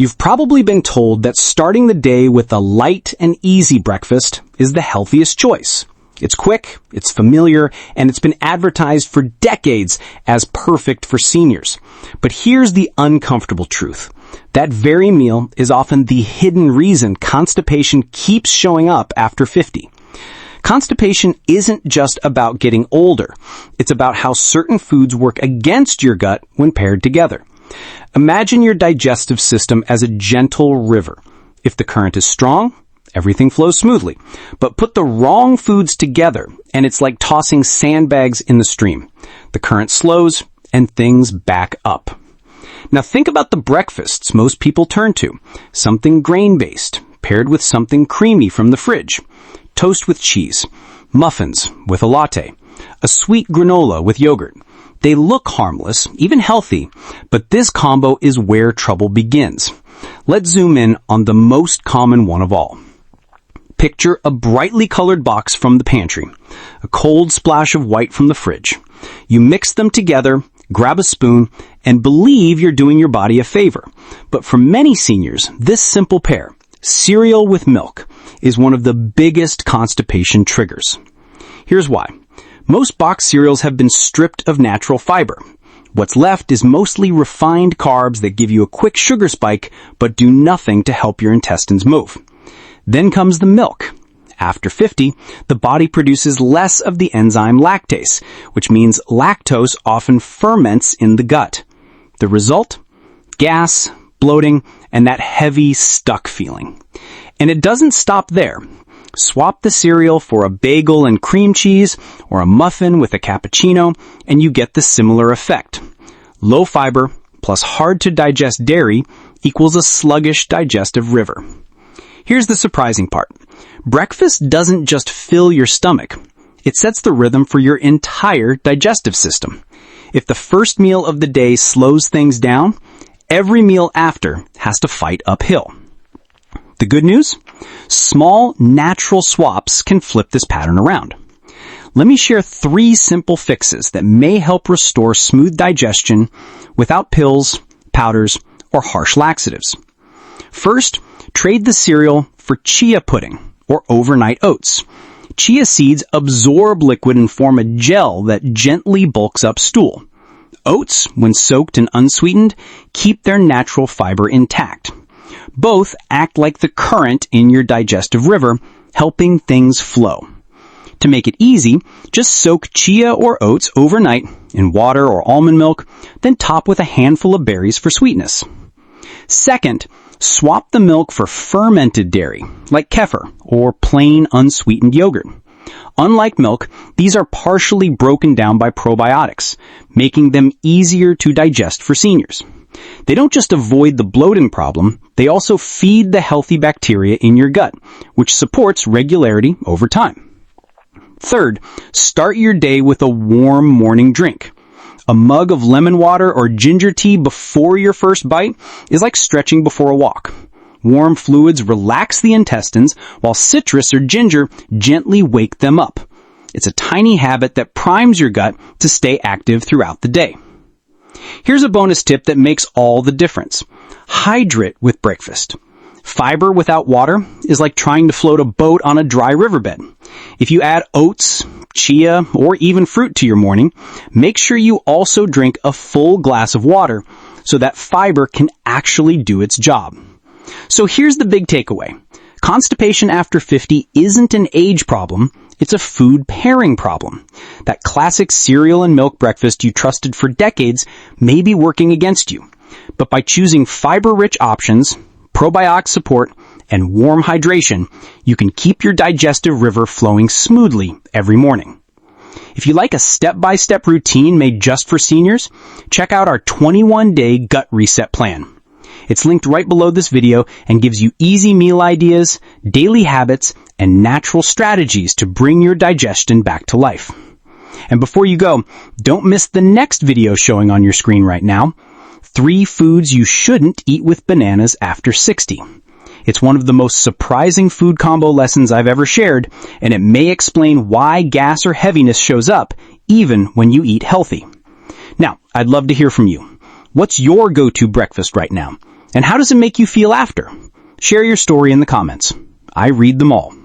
You've probably been told that starting the day with a light and easy breakfast is the healthiest choice. It's quick, it's familiar, and it's been advertised for decades as perfect for seniors. But here's the uncomfortable truth. That very meal is often the hidden reason constipation keeps showing up after 50. Constipation isn't just about getting older. It's about how certain foods work against your gut when paired together. Imagine your digestive system as a gentle river. If the current is strong, everything flows smoothly. But put the wrong foods together, and it's like tossing sandbags in the stream. The current slows, and things back up. Now think about the breakfasts most people turn to. Something grain-based, paired with something creamy from the fridge. Toast with cheese. Muffins with a latte. A sweet granola with yogurt. They look harmless, even healthy, but this combo is where trouble begins. Let's zoom in on the most common one of all. Picture a brightly colored box from the pantry, a cold splash of white from the fridge. You mix them together, grab a spoon, and believe you're doing your body a favor. But for many seniors, this simple pair, cereal with milk, is one of the biggest constipation triggers. Here's why. Most boxed cereals have been stripped of natural fiber. What's left is mostly refined carbs that give you a quick sugar spike, but do nothing to help your intestines move. Then comes the milk. After 50, the body produces less of the enzyme lactase, which means lactose often ferments in the gut. The result? Gas, bloating, and that heavy, stuck feeling. And it doesn't stop there. Swap the cereal for a bagel and cream cheese or a muffin with a cappuccino, and you get the similar effect. Low fiber plus hard to digest dairy equals a sluggish digestive river. Here's the surprising part. Breakfast doesn't just fill your stomach. It sets the rhythm for your entire digestive system. If the first meal of the day slows things down, every meal after has to fight uphill. The good news? Small, natural swaps can flip this pattern around. Let me share 3 simple fixes that may help restore smooth digestion without pills, powders, or harsh laxatives. First, trade the cereal for chia pudding or overnight oats. Chia seeds absorb liquid and form a gel that gently bulks up stool. Oats, when soaked and unsweetened, keep their natural fiber intact. Both act like the current in your digestive river, helping things flow. To make it easy, just soak chia or oats overnight in water or almond milk, then top with a handful of berries for sweetness. Second, swap the milk for fermented dairy, like kefir or plain unsweetened yogurt. Unlike milk, these are partially broken down by probiotics, making them easier to digest for seniors. They don't just avoid the bloating problem, they also feed the healthy bacteria in your gut, which supports regularity over time. Third, start your day with a warm morning drink. A mug of lemon water or ginger tea before your first bite is like stretching before a walk. Warm fluids relax the intestines, while citrus or ginger gently wake them up. It's a tiny habit that primes your gut to stay active throughout the day. Here's a bonus tip that makes all the difference. Hydrate with breakfast. Fiber without water is like trying to float a boat on a dry riverbed. If you add oats, chia, or even fruit to your morning, make sure you also drink a full glass of water so that fiber can actually do its job. So here's the big takeaway. Constipation after 50 isn't an age problem, it's a food pairing problem. That classic cereal and milk breakfast you trusted for decades may be working against you. But by choosing fiber-rich options, probiotic support, and warm hydration, you can keep your digestive river flowing smoothly every morning. If you like a step-by-step routine made just for seniors, check out our 21-day gut reset plan. It's linked right below this video and gives you easy meal ideas, daily habits, and natural strategies to bring your digestion back to life. And before you go, don't miss the next video showing on your screen right now, 3 foods you shouldn't eat with bananas after 60. It's one of the most surprising food combo lessons I've ever shared, and it may explain why gas or heaviness shows up even when you eat healthy. Now, I'd love to hear from you. What's your go-to breakfast right now? And how does it make you feel after? Share your story in the comments. I read them all.